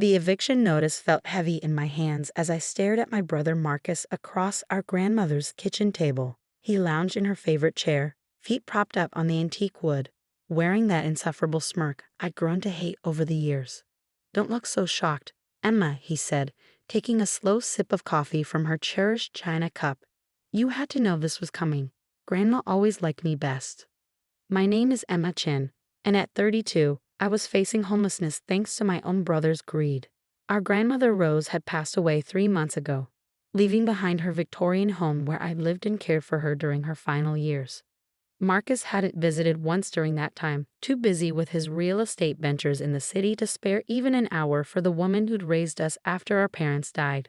The eviction notice felt heavy in my hands as I stared at my brother Marcus across our grandmother's kitchen table. He lounged in her favorite chair, feet propped up on the antique wood, wearing that insufferable smirk I'd grown to hate over the years. "Don't look so shocked, Emma," he said, taking a slow sip of coffee from her cherished china cup. "You had to know this was coming. Grandma always liked me best." My name is Emma Chin, and at 32, I was facing homelessness thanks to my own brother's greed. Our grandmother Rose had passed away 3 months ago, leaving behind her Victorian home where I lived and cared for her during her final years. Marcus hadn't visited once during that time, too busy with his real estate ventures in the city to spare even an hour for the woman who'd raised us after our parents died.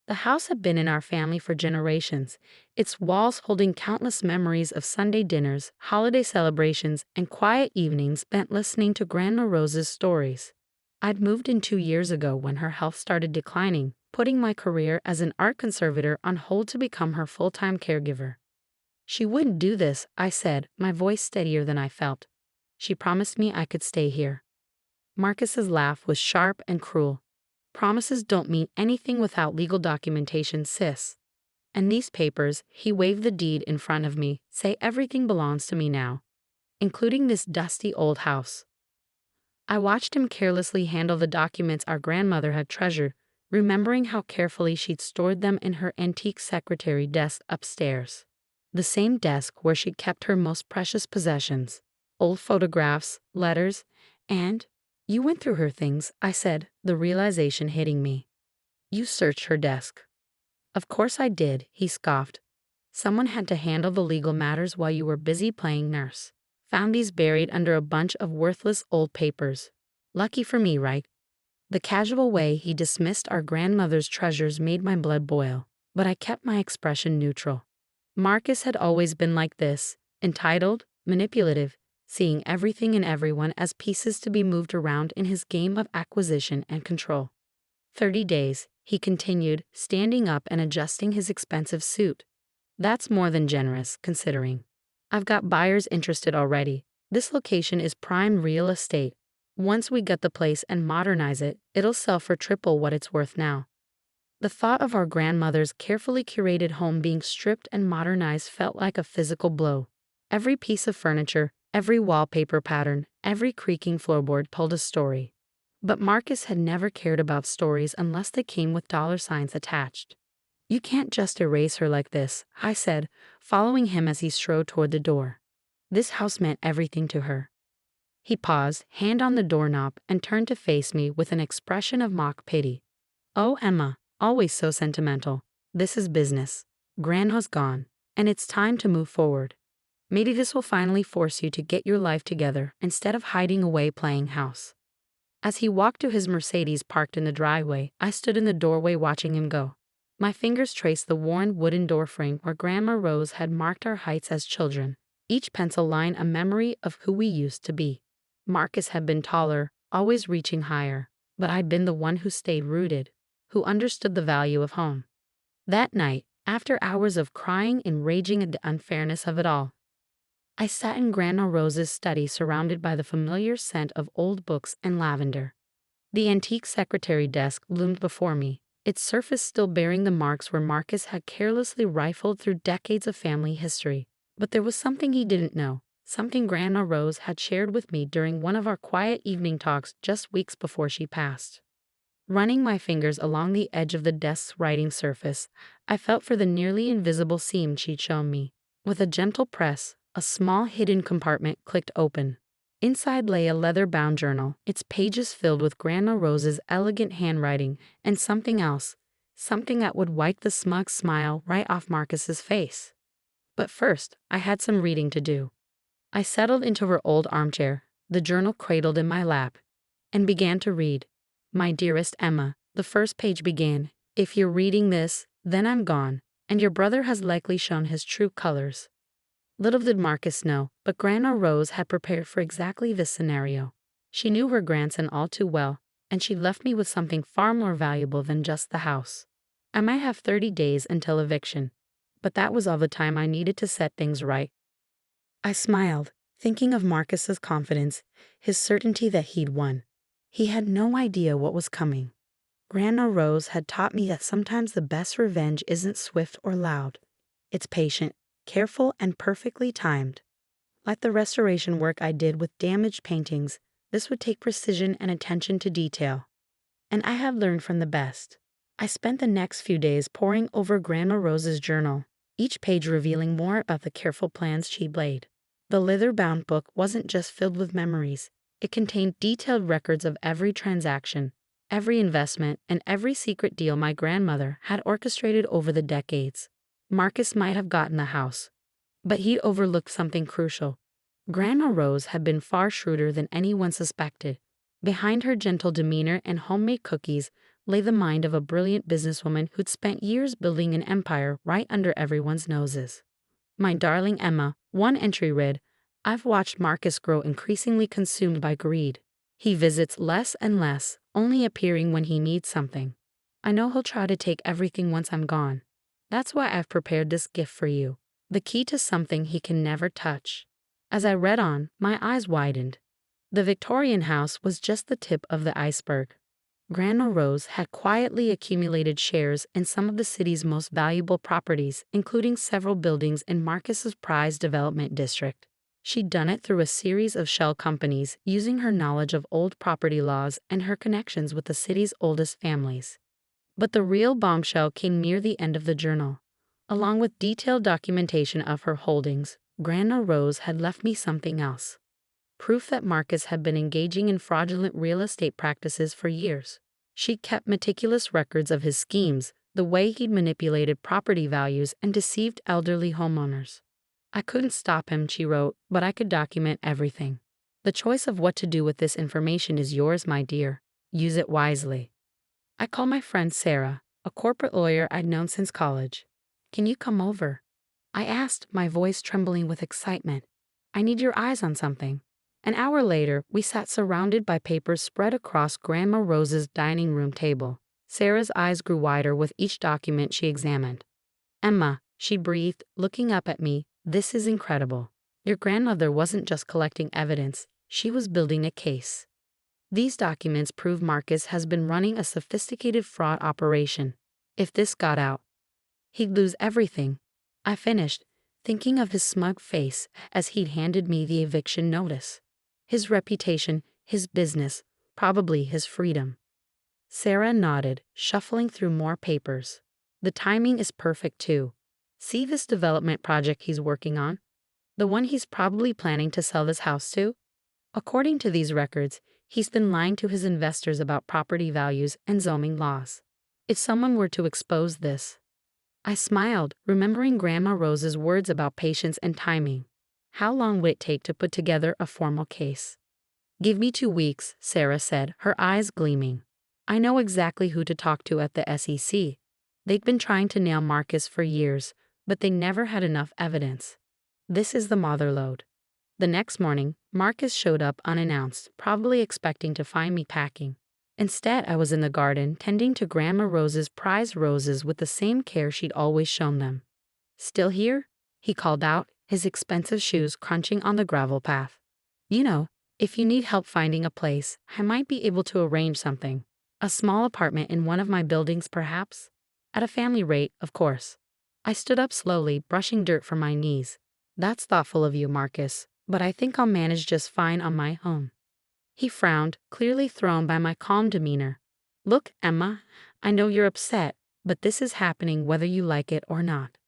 The house had been in our family for generations, its walls holding countless memories of Sunday dinners, holiday celebrations, and quiet evenings spent listening to Grandma Rose's stories. I'd moved in 2 years ago when her health started declining, putting my career as an art conservator on hold to become her full-time caregiver. "She wouldn't do this," I said, my voice steadier than I felt. "She promised me I could stay here." Marcus's laugh was sharp and cruel. "Promises don't mean anything without legal documentation, sis. And these papers," he waved the deed in front of me, "say everything belongs to me now, including this dusty old house." I watched him carelessly handle the documents our grandmother had treasured, remembering how carefully she'd stored them in her antique secretary desk upstairs. The same desk where she'd kept her most precious possessions, old photographs, letters, and— "You went through her things," I said, the realization hitting me. "You searched her desk." "Of course I did," he scoffed. "Someone had to handle the legal matters while you were busy playing nurse. Found these buried under a bunch of worthless old papers. Lucky for me, right?" The casual way he dismissed our grandmother's treasures made my blood boil, but I kept my expression neutral. Marcus had always been like this, entitled, manipulative, seeing everything and everyone as pieces to be moved around in his game of acquisition and control. 30 days, he continued, standing up and adjusting his expensive suit. "That's more than generous, considering. I've got buyers interested already. This location is prime real estate. Once we gut the place and modernize it, it'll sell for triple what it's worth now." The thought of our grandmother's carefully curated home being stripped and modernized felt like a physical blow. Every piece of furniture, every wallpaper pattern, every creaking floorboard told a story. But Marcus had never cared about stories unless they came with dollar signs attached. "You can't just erase her like this," I said, following him as he strode toward the door. "This house meant everything to her." He paused, hand on the doorknob, and turned to face me with an expression of mock pity. "Oh, Emma, always so sentimental. This is business. Grandma's gone, and it's time to move forward. Maybe this will finally force you to get your life together instead of hiding away playing house." As he walked to his Mercedes parked in the driveway, I stood in the doorway watching him go. My fingers traced the worn wooden doorframe where Grandma Rose had marked our heights as children, each pencil line a memory of who we used to be. Marcus had been taller, always reaching higher, but I'd been the one who stayed rooted, who understood the value of home. That night, after hours of crying and raging at the unfairness of it all, I sat in Grandma Rose's study surrounded by the familiar scent of old books and lavender. The antique secretary desk loomed before me, its surface still bearing the marks where Marcus had carelessly rifled through decades of family history. But there was something he didn't know, something Grandma Rose had shared with me during one of our quiet evening talks just weeks before she passed. Running my fingers along the edge of the desk's writing surface, I felt for the nearly invisible seam she'd shown me. With a gentle press, a small hidden compartment clicked open. Inside lay a leather-bound journal, its pages filled with Grandma Rose's elegant handwriting and something else, something that would wipe the smug smile right off Marcus's face. But first, I had some reading to do. I settled into her old armchair, the journal cradled in my lap, and began to read. "My dearest Emma," the first page began, "if you're reading this, then I'm gone, and your brother has likely shown his true colors." Little did Marcus know, but Grandma Rose had prepared for exactly this scenario. She knew her grandson all too well, and she left me with something far more valuable than just the house. I might have 30 days until eviction, but that was all the time I needed to set things right. I smiled, thinking of Marcus's confidence, his certainty that he'd won. He had no idea what was coming. Grandma Rose had taught me that sometimes the best revenge isn't swift or loud. It's patient, careful, and perfectly timed. Like the restoration work I did with damaged paintings, this would take precision and attention to detail. And I had learned from the best. I spent the next few days poring over Grandma Rose's journal, each page revealing more about the careful plans she'd laid. The leather-bound book wasn't just filled with memories. It contained detailed records of every transaction, every investment, and every secret deal my grandmother had orchestrated over the decades. Marcus might have gotten the house, but he'd overlooked something crucial. Grandma Rose had been far shrewder than anyone suspected. Behind her gentle demeanor and homemade cookies lay the mind of a brilliant businesswoman who'd spent years building an empire right under everyone's noses. My darling Emma, one entry read, "I've watched Marcus grow increasingly consumed by greed. He visits less and less, only appearing when he needs something. I know he'll try to take everything once I'm gone. That's why I've prepared this gift for you, the key to something he can never touch." As I read on, my eyes widened. The Victorian house was just the tip of the iceberg. Grandma Rose had quietly accumulated shares in some of the city's most valuable properties, including several buildings in Marcus's prized development district. She'd done it through a series of shell companies, using her knowledge of old property laws and her connections with the city's oldest families. But the real bombshell came near the end of the journal. Along with detailed documentation of her holdings, Grandma Rose had left me something else. Proof that Marcus had been engaging in fraudulent real estate practices for years. She'd kept meticulous records of his schemes, the way he'd manipulated property values and deceived elderly homeowners. "I couldn't stop him," she wrote, "but I could document everything. The choice of what to do with this information is yours, my dear. Use it wisely." I called my friend Sarah, a corporate lawyer I'd known since college. "Can you come over?" I asked, my voice trembling with excitement. "I need your eyes on something." An hour later, we sat surrounded by papers spread across Grandma Rose's dining room table. Sarah's eyes grew wider with each document she examined. "Emma," she breathed, looking up at me, "this is incredible. Your grandmother wasn't just collecting evidence, she was building a case. These documents prove Marcus has been running a sophisticated fraud operation. If this got out, he'd lose everything." I finished, thinking of his smug face as he'd handed me the eviction notice. His reputation, his business, probably his freedom. Sarah nodded, shuffling through more papers. "The timing is perfect too. See this development project he's working on? The one he's probably planning to sell this house to? According to these records, he's been lying to his investors about property values and zoning laws. If someone were to expose this..." I smiled, remembering Grandma Rose's words about patience and timing. How long would it take to put together a formal case? "Give me 2 weeks," Sarah said, her eyes gleaming. "I know exactly who to talk to at the SEC. They'd been trying to nail Marcus for years, but they never had enough evidence. This is the motherlode." The next morning, Marcus showed up unannounced, probably expecting to find me packing. Instead, I was in the garden, tending to Grandma Rose's prized roses with the same care she'd always shown them. "Still here?" he called out, his expensive shoes crunching on the gravel path. "You know, if you need help finding a place, I might be able to arrange something. A small apartment in one of my buildings, perhaps? At a family rate, of course." I stood up slowly, brushing dirt from my knees. "That's thoughtful of you, Marcus, but I think I'll manage just fine on my own." He frowned, clearly thrown by my calm demeanor. "Look, Emma, I know you're upset, but this is happening whether you like it or not.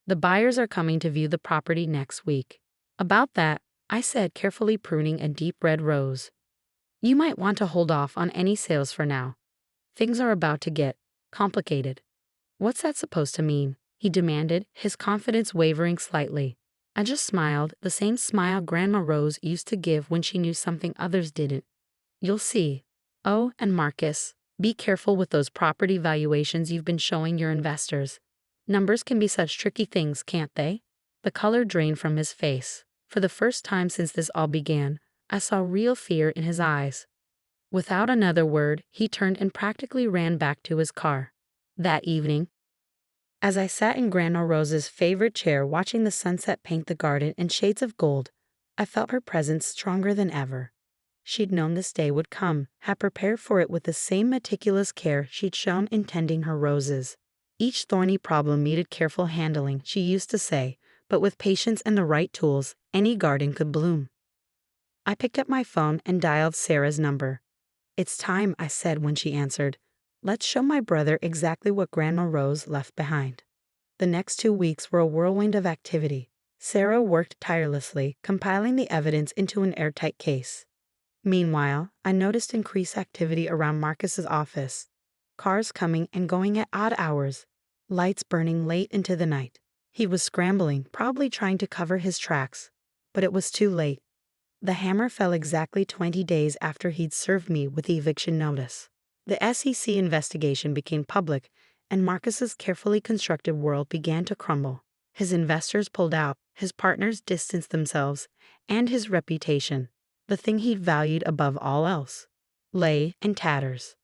The buyers are coming to view the property next week." "About that," I said, carefully pruning a deep red rose, "you might want to hold off on any sales for now. Things are about to get complicated." "What's that supposed to mean?" he demanded, his confidence wavering slightly. I just smiled, the same smile Grandma Rose used to give when she knew something others didn't. "You'll see. Oh, and Marcus, be careful with those property valuations you've been showing your investors. Numbers can be such tricky things, can't they?" The color drained from his face. For the first time since this all began, I saw real fear in his eyes. Without another word, he turned and practically ran back to his car. That evening, as I sat in Grandma Rose's favorite chair watching the sunset paint the garden in shades of gold, I felt her presence stronger than ever. She'd known this day would come, had prepared for it with the same meticulous care she'd shown in tending her roses. Each thorny problem needed careful handling, she used to say, but with patience and the right tools, any garden could bloom. I picked up my phone and dialed Sarah's number. "It's time," I said when she answered. "Let's show my brother exactly what Grandma Rose left behind." The next 2 weeks were a whirlwind of activity. Sarah worked tirelessly, compiling the evidence into an airtight case. Meanwhile, I noticed increased activity around Marcus's office. Cars coming and going at odd hours, lights burning late into the night. He was scrambling, probably trying to cover his tracks. But it was too late. The hammer fell exactly 20 days after he'd served me with the eviction notice. The SEC investigation became public, and Marcus's carefully constructed world began to crumble. His investors pulled out, his partners distanced themselves, and his reputation, the thing he'd valued above all else, lay in tatters.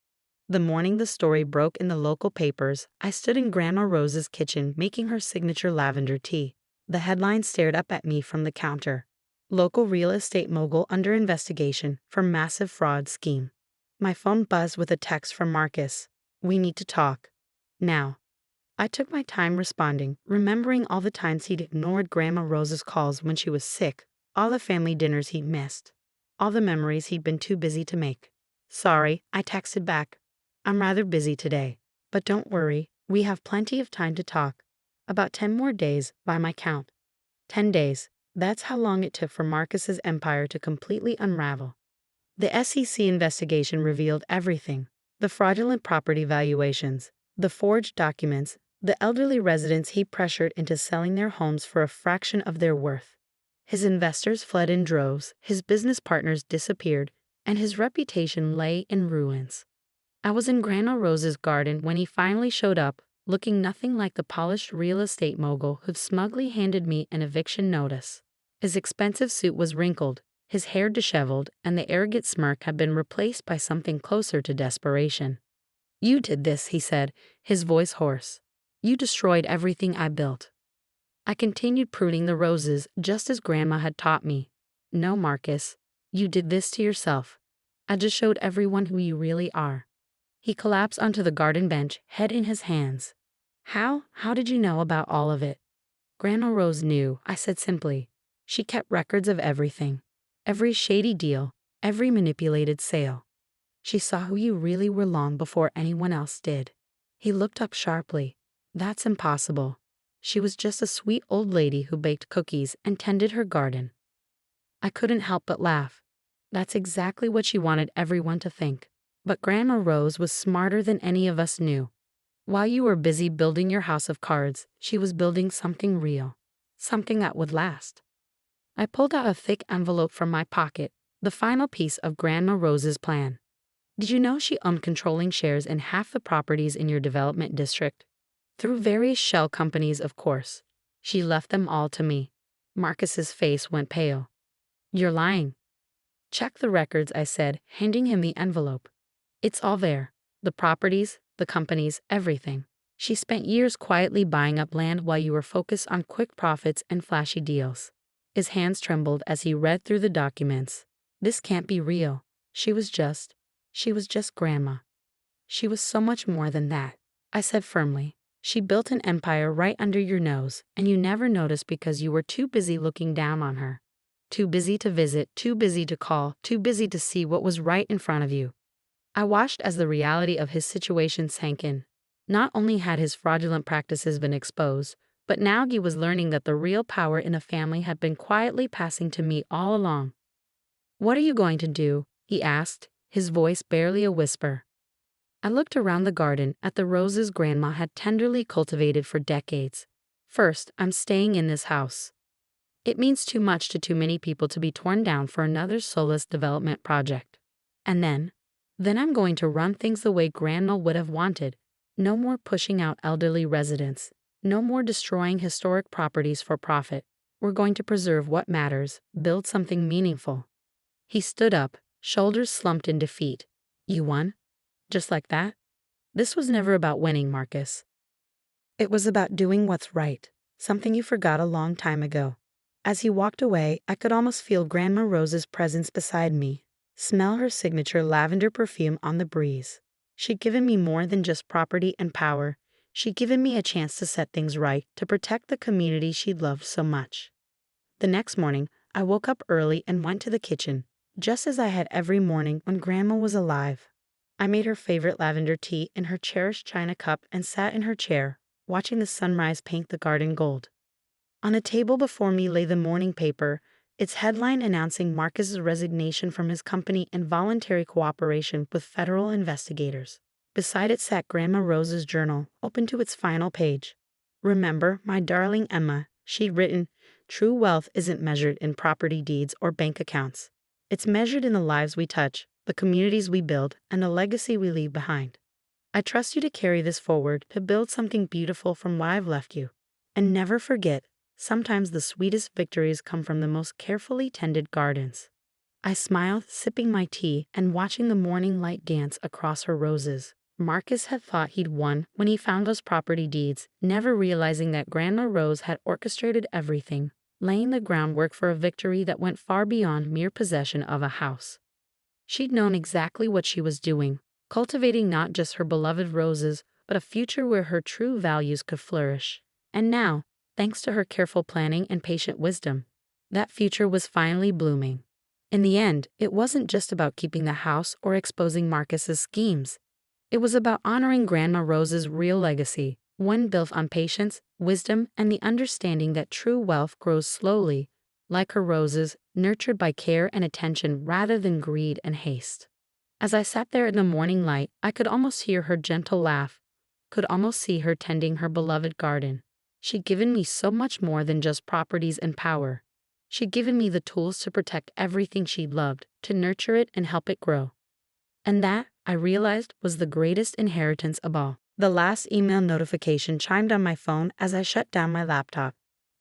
The morning the story broke in the local papers, I stood in Grandma Rose's kitchen making her signature lavender tea. The headline stared up at me from the counter. "Local real estate mogul under investigation for massive fraud scheme." My phone buzzed with a text from Marcus. "We need to talk. Now." I took my time responding, remembering all the times he'd ignored Grandma Rose's calls when she was sick, all the family dinners he'd missed, all the memories he'd been too busy to make. "Sorry," I texted back. "I'm rather busy today. But don't worry, we have plenty of time to talk. About 10 more days, by my count." 10 days. That's how long it took for Marcus's empire to completely unravel. The SEC investigation revealed everything: the fraudulent property valuations, the forged documents, the elderly residents he pressured into selling their homes for a fraction of their worth. His investors fled in droves, his business partners disappeared, and his reputation lay in ruins. I was in Grandma Rose's garden when he finally showed up, looking nothing like the polished real estate mogul who'd smugly handed me an eviction notice. His expensive suit was wrinkled, his hair disheveled, and the arrogant smirk had been replaced by something closer to desperation. "You did this," he said, his voice hoarse. "You destroyed everything I built." I continued pruning the roses, just as Grandma had taught me. "No, Marcus, you did this to yourself. I just showed everyone who you really are." He collapsed onto the garden bench, head in his hands. How did you know about all of it?" "Grandma Rose knew," I said simply. "She kept records of everything. Every shady deal, every manipulated sale. She saw who you really were long before anyone else did." He looked up sharply. "That's impossible. She was just a sweet old lady who baked cookies and tended her garden." I couldn't help but laugh. That's exactly what she wanted everyone to think. But Grandma Rose was smarter than any of us knew. While you were busy building your house of cards, she was building something real, something that would last. I pulled out a thick envelope from my pocket, the final piece of Grandma Rose's plan. "Did you know she owned controlling shares in half the properties in your development district? Through various shell companies, of course. She left them all to me." Marcus's face went pale. "You're lying." "Check the records," I said, handing him the envelope. "It's all there. The properties, the companies, everything. She spent years quietly buying up land while you were focused on quick profits and flashy deals." His hands trembled as he read through the documents. "This can't be real. She was just Grandma." "She was so much more than that," I said firmly. "She built an empire right under your nose, and you never noticed because you were too busy looking down on her. Too busy to visit, too busy to call, too busy to see what was right in front of you." I watched as the reality of his situation sank in. Not only had his fraudulent practices been exposed, but now he was learning that the real power in a family had been quietly passing to me all along. "What are you going to do?" he asked, his voice barely a whisper. I looked around the garden at the roses Grandma had tenderly cultivated for decades. "First, I'm staying in this house. It means too much to too many people to be torn down for another soulless development project. And then I'm going to run things the way Grandma would have wanted. No more pushing out elderly residents. No more destroying historic properties for profit. We're going to preserve what matters, build something meaningful." He stood up, shoulders slumped in defeat. "You won? Just like that?" "This was never about winning, Marcus. It was about doing what's right, something you forgot a long time ago." As he walked away, I could almost feel Grandma Rose's presence beside me, Smell her signature lavender perfume on the breeze. She'd given me more than just property and power. She'd given me a chance to set things right, to protect the community she loved so much. The next morning, I woke up early and went to the kitchen, just as I had every morning when Grandma was alive. I made her favorite lavender tea in her cherished china cup and sat in her chair, watching the sunrise paint the garden gold. On a table before me lay the morning paper, its headline announcing Marcus's resignation from his company and voluntary cooperation with federal investigators. Beside it sat Grandma Rose's journal, open to its final page. "Remember, my darling Emma," she'd written, "true wealth isn't measured in property deeds or bank accounts. It's measured in the lives we touch, the communities we build, and the legacy we leave behind. I trust you to carry this forward, to build something beautiful from what I've left you. And never forget, sometimes the sweetest victories come from the most carefully tended gardens." I smiled, sipping my tea and watching the morning light dance across her roses. Marcus had thought he'd won when he found those property deeds, never realizing that Grandma Rose had orchestrated everything, laying the groundwork for a victory that went far beyond mere possession of a house. She'd known exactly what she was doing, cultivating not just her beloved roses, but a future where her true values could flourish. And now, thanks to her careful planning and patient wisdom, that future was finally blooming. In the end, it wasn't just about keeping the house or exposing Marcus's schemes. It was about honoring Grandma Rose's real legacy, one built on patience, wisdom, and the understanding that true wealth grows slowly, like her roses, nurtured by care and attention rather than greed and haste. As I sat there in the morning light, I could almost hear her gentle laugh, could almost see her tending her beloved garden. She'd given me so much more than just properties and power. She'd given me the tools to protect everything she loved, to nurture it and help it grow. And that, I realized, was the greatest inheritance of all. The last email notification chimed on my phone as I shut down my laptop.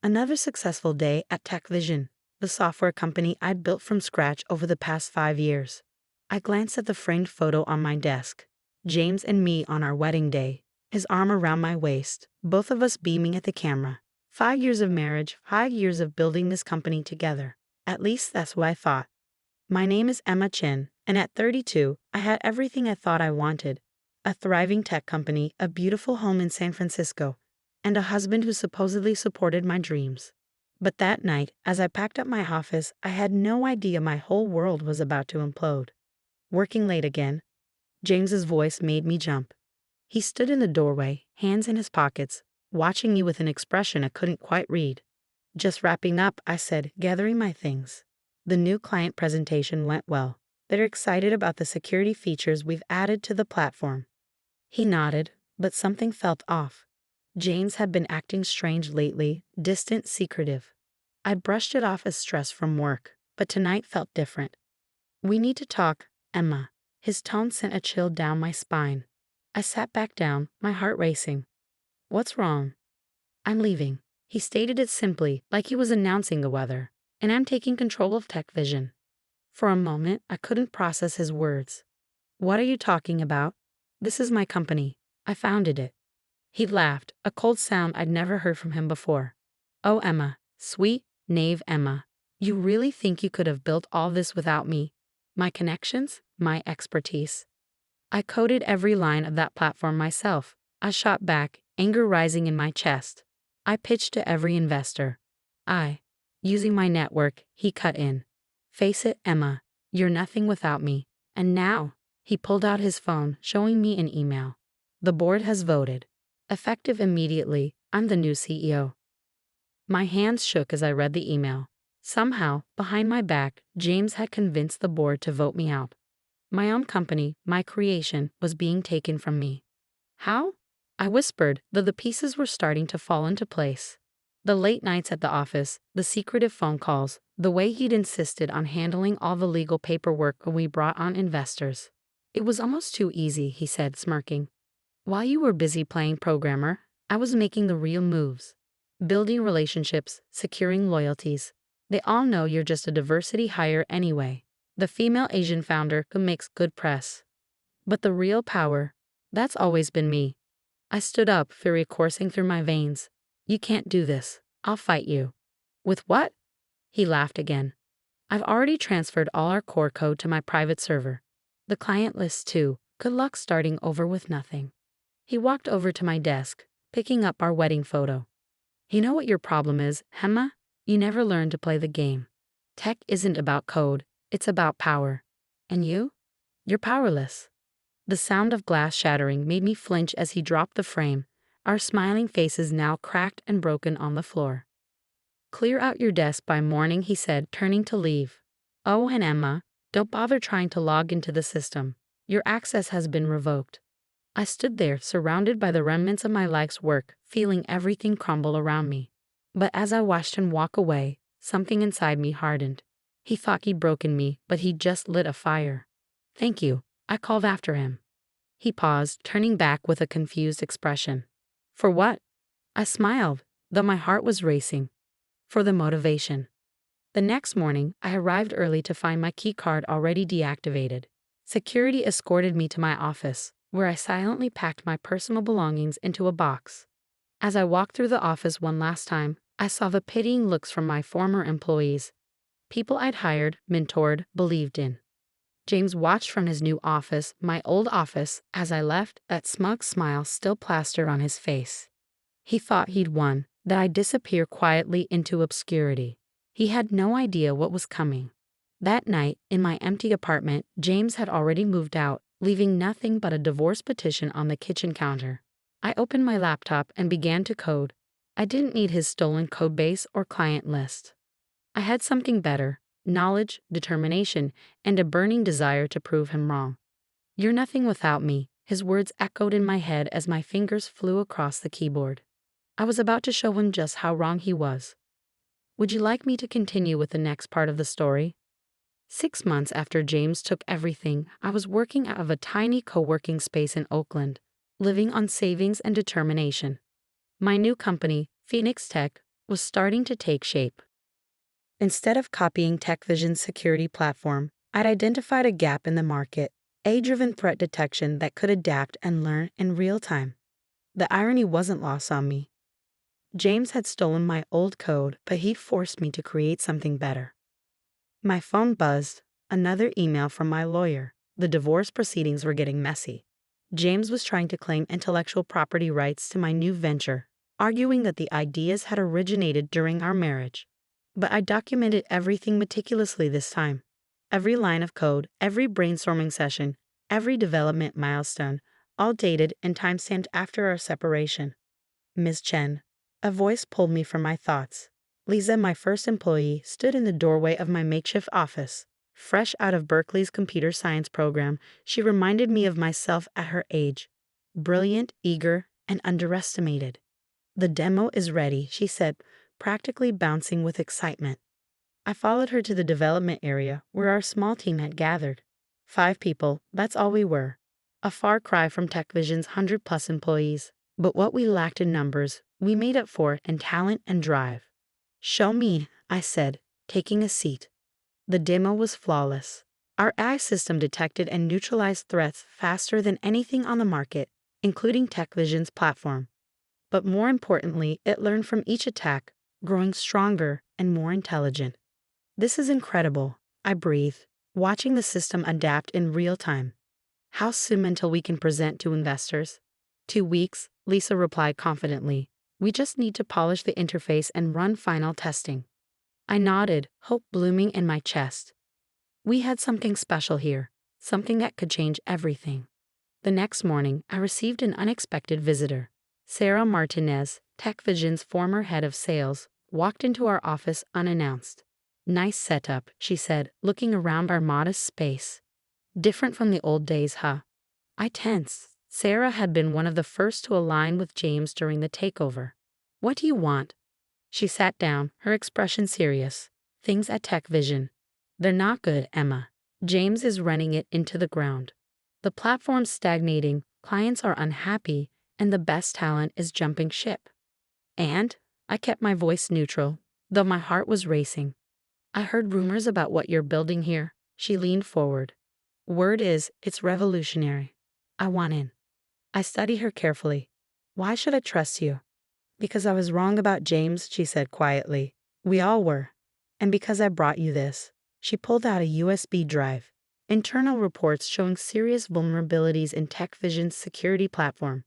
Another successful day at TechVision, the software company I'd built from scratch over the past 5 years. I glanced at the framed photo on my desk. James and me on our wedding day, his arm around my waist, both of us beaming at the camera. 5 years of marriage, 5 years of building this company together. At least that's what I thought. My name is Emma Chin, and at 32, I had everything I thought I wanted. A thriving tech company, a beautiful home in San Francisco, and a husband who supposedly supported my dreams. But that night, as I packed up my office, I had no idea my whole world was about to implode. Working late again, James's voice made me jump. He stood in the doorway, hands in his pockets, watching me with an expression I couldn't quite read. "Just wrapping up," I said, gathering my things. "The new client presentation went well. They're excited about the security features we've added to the platform." He nodded, but something felt off. James had been acting strange lately, distant, secretive. I brushed it off as stress from work, but tonight felt different. "We need to talk, Emma." His tone sent a chill down my spine. I sat back down, my heart racing. "What's wrong?" "I'm leaving." He stated it simply, like he was announcing the weather. "And I'm taking control of TechVision." For a moment, I couldn't process his words. "What are you talking about?" "This is my company. I founded it." He laughed, a cold sound I'd never heard from him before. "Oh, Emma, sweet, naive Emma. You really think you could have built all this without me? My connections, my expertise." I coded every line of that platform myself. I shot back, anger rising in my chest. I pitched to every investor. Using my network, he cut in. "Face it, Emma, you're nothing without me. And now," he pulled out his phone, showing me an email. "The board has voted. Effective immediately, I'm the new CEO." My hands shook as I read the email. Somehow, behind my back, James had convinced the board to vote me out. My own company, my creation, was being taken from me. "How?" I whispered, though the pieces were starting to fall into place. The late nights at the office, the secretive phone calls, the way he'd insisted on handling all the legal paperwork when we brought on investors. "It was almost too easy," he said, smirking. "While you were busy playing programmer, I was making the real moves. Building relationships, securing loyalties. They all know you're just a diversity hire anyway. The female Asian founder who makes good press. But the real power, that's always been me." I stood up, fury coursing through my veins. "You can't do this. I'll fight you." "With what?" He laughed again. I've already transferred all our core code to my private server. The client list too. Good luck starting over with nothing. He walked over to my desk, picking up our wedding photo. You know what your problem is, Emma? You never learned to play the game. Tech isn't about code, it's about power. And you? You're powerless. The sound of glass shattering made me flinch as he dropped the frame, our smiling faces now cracked and broken on the floor. Clear out your desk by morning, he said, turning to leave. Oh, and Emma, don't bother trying to log into the system. Your access has been revoked. I stood there, surrounded by the remnants of my life's work, feeling everything crumble around me. But as I watched him walk away, something inside me hardened. He thought he'd broken me, but he'd just lit a fire. Thank you, I called after him. He paused, turning back with a confused expression. For what? I smiled, though my heart was racing. For the motivation. The next morning, I arrived early to find my keycard already deactivated. Security escorted me to my office, where I silently packed my personal belongings into a box. As I walked through the office one last time, I saw the pitying looks from my former employees. People I'd hired, mentored, believed in. James watched from his new office, my old office, as I left, that smug smile still plastered on his face. He thought he'd won, that I'd disappear quietly into obscurity. He had no idea what was coming. That night, in my empty apartment, James had already moved out, leaving nothing but a divorce petition on the kitchen counter. I opened my laptop and began to code. I didn't need his stolen codebase or client list. I had something better: knowledge, determination, and a burning desire to prove him wrong. You're nothing without me, his words echoed in my head as my fingers flew across the keyboard. I was about to show him just how wrong he was. Would you like me to continue with the next part of the story? 6 months after James took everything, I was working out of a tiny co-working space in Oakland, living on savings and determination. My new company, Phoenix Tech, was starting to take shape. Instead of copying TechVision's security platform, I'd identified a gap in the market, AI-driven threat detection that could adapt and learn in real time. The irony wasn't lost on me. James had stolen my old code, but he'd forced me to create something better. My phone buzzed. Another email from my lawyer. The divorce proceedings were getting messy. James was trying to claim intellectual property rights to my new venture, arguing that the ideas had originated during our marriage. But I documented everything meticulously this time. Every line of code, every brainstorming session, every development milestone, all dated and timestamped after our separation. Ms. Chen. A voice pulled me from my thoughts. Lisa, my first employee, stood in the doorway of my makeshift office. Fresh out of Berkeley's computer science program, she reminded me of myself at her age. Brilliant, eager, and underestimated. The demo is ready, she said, practically bouncing with excitement. I followed her to the development area where our small team had gathered. 5 people, that's all we were. A far cry from TechVision's 100+ employees. But what we lacked in numbers, we made up for in talent and drive. Show me, I said, taking a seat. The demo was flawless. Our AI system detected and neutralized threats faster than anything on the market, including TechVision's platform. But more importantly, it learned from each attack, growing stronger and more intelligent. This is incredible, I breathed, watching the system adapt in real time. How soon until we can present to investors? 2 weeks, Lisa replied confidently. We just need to polish the interface and run final testing. I nodded, hope blooming in my chest. We had something special here, something that could change everything. The next morning, I received an unexpected visitor. Sarah Martinez, TechVision's former head of sales, walked into our office unannounced. Nice setup, she said, looking around our modest space. Different from the old days, huh? I tensed. Sarah had been one of the first to align with James during the takeover. What do you want? She sat down, her expression serious. Things at TechVision. They're not good, Emma. James is running it into the ground. The platform's stagnating, clients are unhappy, and the best talent is jumping ship. And I kept my voice neutral, though my heart was racing. I heard rumors about what you're building here. She leaned forward. Word is, it's revolutionary. I want in. I studied her carefully. Why should I trust you? Because I was wrong about James, she said quietly. We all were. And because I brought you this. She pulled out a USB drive. Internal reports showing serious vulnerabilities in TechVision's security platform.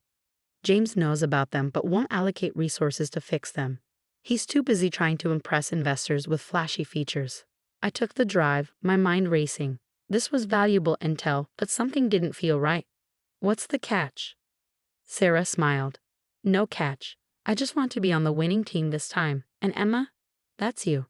James knows about them but won't allocate resources to fix them. He's too busy trying to impress investors with flashy features. I took the drive, my mind racing. This was valuable intel, but something didn't feel right. What's the catch? Sarah smiled. No catch. I just want to be on the winning team this time. And Emma? That's you.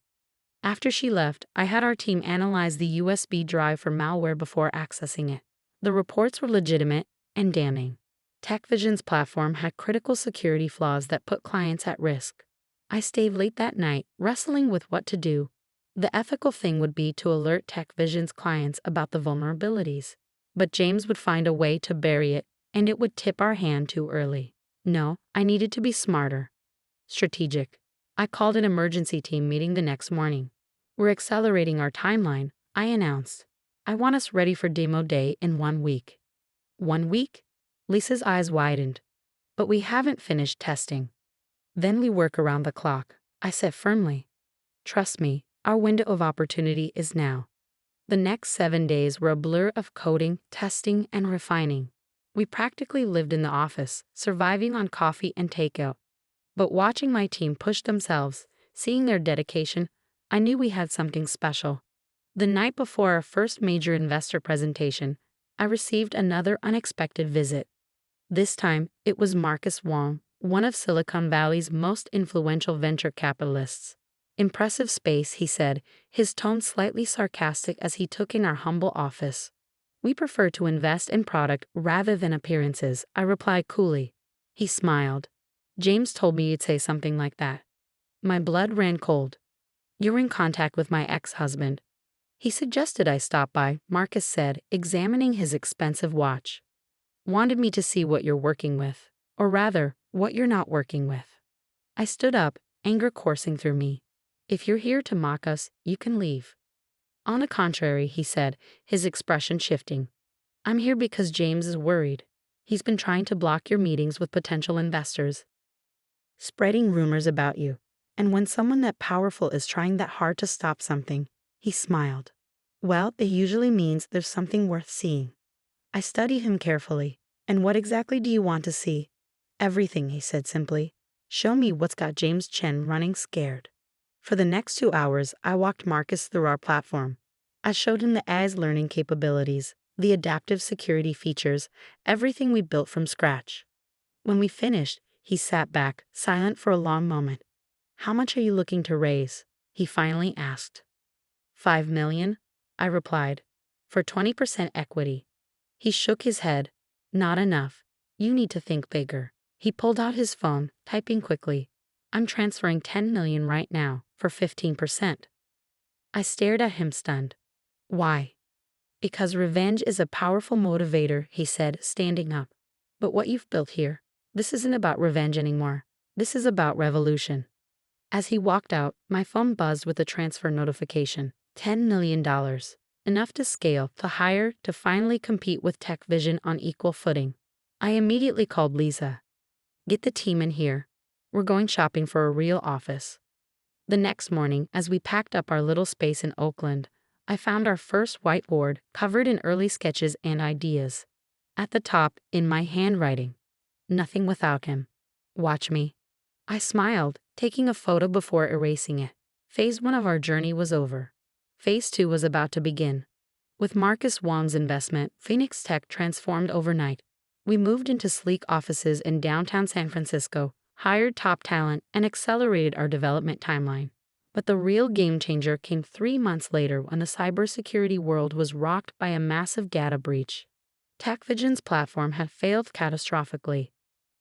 After she left, I had our team analyze the USB drive for malware before accessing it. The reports were legitimate and damning. TechVision's platform had critical security flaws that put clients at risk. I stayed late that night, wrestling with what to do. The ethical thing would be to alert TechVision's clients about the vulnerabilities. But James would find a way to bury it, and it would tip our hand too early. No, I needed to be smarter. Strategic. I called an emergency team meeting the next morning. We're accelerating our timeline, I announced. I want us ready for demo day in 1 week. 1 week? Lisa's eyes widened. But we haven't finished testing. Then we work around the clock, I said firmly. Trust me, our window of opportunity is now. The next 7 days were a blur of coding, testing, and refining. We practically lived in the office, surviving on coffee and takeout. But watching my team push themselves, seeing their dedication, I knew we had something special. The night before our first major investor presentation, I received another unexpected visit. This time, it was Marcus Wong, one of Silicon Valley's most influential venture capitalists. Impressive space, he said, his tone slightly sarcastic as he took in our humble office. We prefer to invest in product rather than appearances, I replied coolly. He smiled. James told me you'd say something like that. My blood ran cold. You're in contact with my ex-husband. He suggested I stop by, Marcus said, examining his expensive watch. Wanted me to see what you're working with, or rather, what you're not working with. I stood up, anger coursing through me. If you're here to mock us, you can leave. On the contrary, he said, his expression shifting. I'm here because James is worried. He's been trying to block your meetings with potential investors, spreading rumors about you. And when someone that powerful is trying that hard to stop something, he smiled. Well, it usually means there's something worth seeing. I studied him carefully. And what exactly do you want to see? Everything, he said simply. Show me what's got James Chen running scared. For the next 2 hours, I walked Marcus through our platform. I showed him the AI's learning capabilities, the adaptive security features, everything we built from scratch. When we finished, he sat back, silent for a long moment. How much are you looking to raise? He finally asked. 5 million, I replied, for 20% equity. He shook his head. Not enough. You need to think bigger. He pulled out his phone, typing quickly. I'm transferring 10 million right now, for 15%. I stared at him stunned. Why? Because revenge is a powerful motivator, he said, standing up. But what you've built here, this isn't about revenge anymore. This is about revolution. As he walked out, my phone buzzed with a transfer notification. $10 million. Enough to scale, to hire, to finally compete with TechVision on equal footing. I immediately called Lisa. Get the team in here. We're going shopping for a real office. The next morning, as we packed up our little space in Oakland, I found our first whiteboard covered in early sketches and ideas. At the top, in my handwriting, nothing without him. Watch me. I smiled, taking a photo before erasing it. Phase 1 of our journey was over. Phase 2 was about to begin. With Marcus Wong's investment, Phoenix Tech transformed overnight. We moved into sleek offices in downtown San Francisco, hired top talent, and accelerated our development timeline. But the real game changer came 3 months later when the cybersecurity world was rocked by a massive data breach. TechVision's platform had failed catastrophically.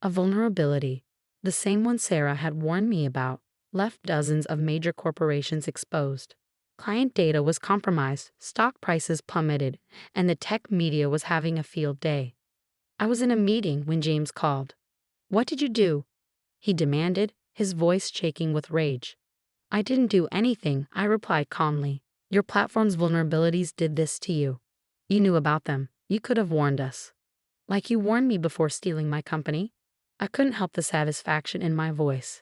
A vulnerability, the same one Sarah had warned me about, left dozens of major corporations exposed. Client data was compromised, stock prices plummeted, and the tech media was having a field day. I was in a meeting when James called. What did you do? He demanded, his voice shaking with rage. I didn't do anything, I replied calmly. Your platform's vulnerabilities did this to you. You knew about them. You could have warned us. Like you warned me before stealing my company? I couldn't help the satisfaction in my voice.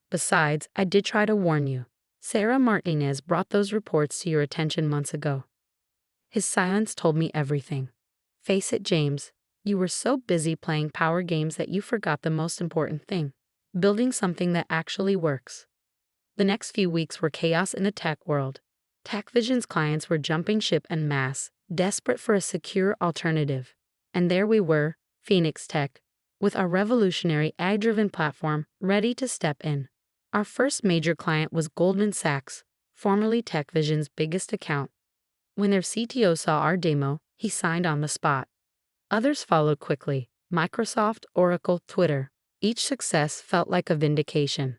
Besides, I did try to warn you. Sarah Martinez brought those reports to your attention months ago. His silence told me everything. Face it, James, you were so busy playing power games that you forgot the most important thing: building something that actually works. The next few weeks were chaos in the tech world. TechVision's clients were jumping ship en masse, desperate for a secure alternative. And there we were, Phoenix Tech, with our revolutionary AI-driven platform ready to step in. Our first major client was Goldman Sachs, formerly TechVision's biggest account. When their CTO saw our demo, he signed on the spot. Others followed quickly: Microsoft, Oracle, Twitter. Each success felt like a vindication.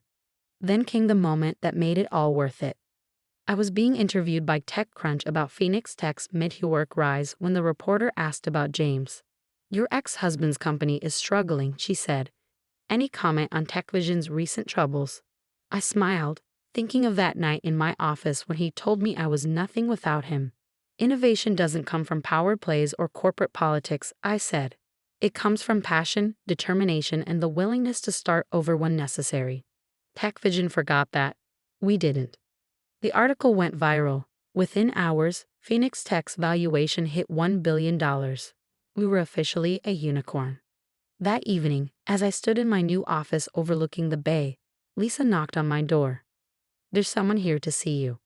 Then came the moment that made it all worth it. I was being interviewed by TechCrunch about Phoenix Tech's meteoric rise when the reporter asked about James. Your ex-husband's company is struggling, she said. Any comment on TechVision's recent troubles? I smiled, thinking of that night in my office when he told me I was nothing without him. Innovation doesn't come from power plays or corporate politics, I said. It comes from passion, determination, and the willingness to start over when necessary. TechVision forgot that. We didn't. The article went viral. Within hours, Phoenix Tech's valuation hit $1 billion. We were officially a unicorn. That evening, as I stood in my new office overlooking the bay, Lisa knocked on my door. There's someone here to see you.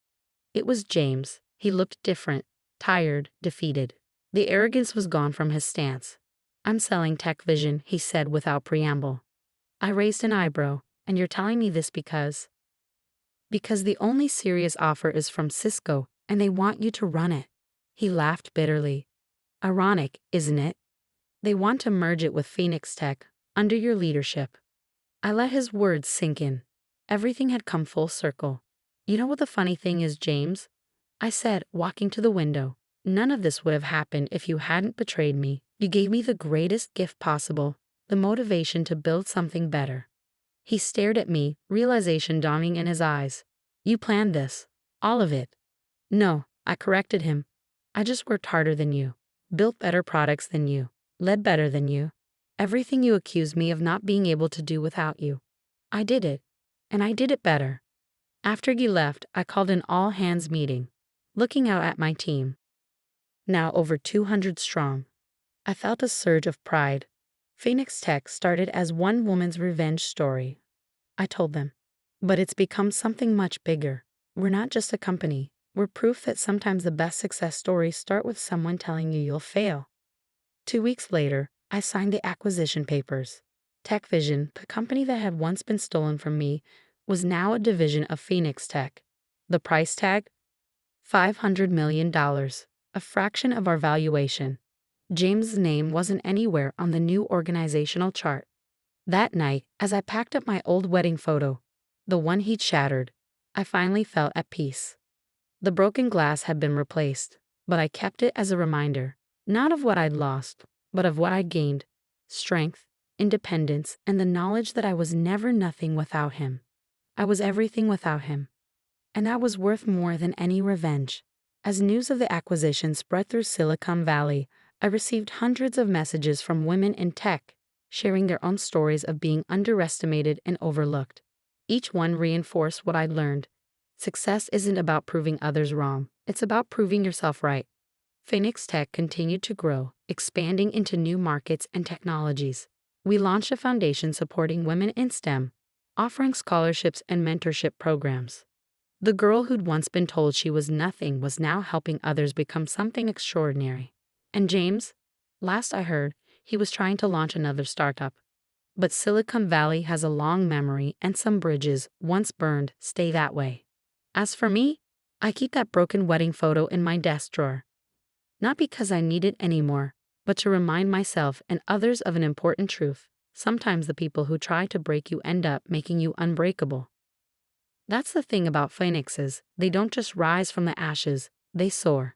It was James. He looked different, tired, defeated. The arrogance was gone from his stance. I'm selling TechVision, he said without preamble. I raised an eyebrow. And you're telling me this because the only serious offer is from Cisco, and they want you to run it. He laughed bitterly. Ironic, isn't it? They want to merge it with Phoenix Tech, under your leadership. I let his words sink in. Everything had come full circle. You know what the funny thing is, James? I said, walking to the window. None of this would have happened if you hadn't betrayed me. You gave me the greatest gift possible, the motivation to build something better. He stared at me, realization dawning in his eyes. You planned this. All of it. No, I corrected him. I just worked harder than you, built better products than you, led better than you. Everything you accused me of not being able to do without you. I did it. And I did it better. After he left, I called an all-hands meeting, looking out at my team. Now over 200 strong. I felt a surge of pride. Phoenix Tech started as one woman's revenge story. I told them. But it's become something much bigger. We're not just a company. We're proof that sometimes the best success stories start with someone telling you you'll fail. 2 weeks later, I signed the acquisition papers. TechVision, the company that had once been stolen from me, was now a division of Phoenix Tech. The price tag? $500 million, a fraction of our valuation. James's name wasn't anywhere on the new organizational chart. That night, as I packed up my old wedding photo, the one he'd shattered, I finally felt at peace. The broken glass had been replaced, but I kept it as a reminder, not of what I'd lost, but of what I'd gained: strength, independence, and the knowledge that I was never nothing without him. I was everything without him. And that was worth more than any revenge. As news of the acquisition spread through Silicon Valley, I received hundreds of messages from women in tech, sharing their own stories of being underestimated and overlooked. Each one reinforced what I'd learned. Success isn't about proving others wrong. It's about proving yourself right. Phoenix Tech continued to grow, expanding into new markets and technologies. We launched a foundation supporting women in STEM, offering scholarships and mentorship programs. The girl who'd once been told she was nothing was now helping others become something extraordinary. And James? Last I heard, he was trying to launch another startup. But Silicon Valley has a long memory, and some bridges, once burned, stay that way. As for me, I keep that broken wedding photo in my desk drawer. Not because I need it anymore, but to remind myself and others of an important truth. Sometimes the people who try to break you end up making you unbreakable. That's the thing about phoenixes. They don't just rise from the ashes, they soar.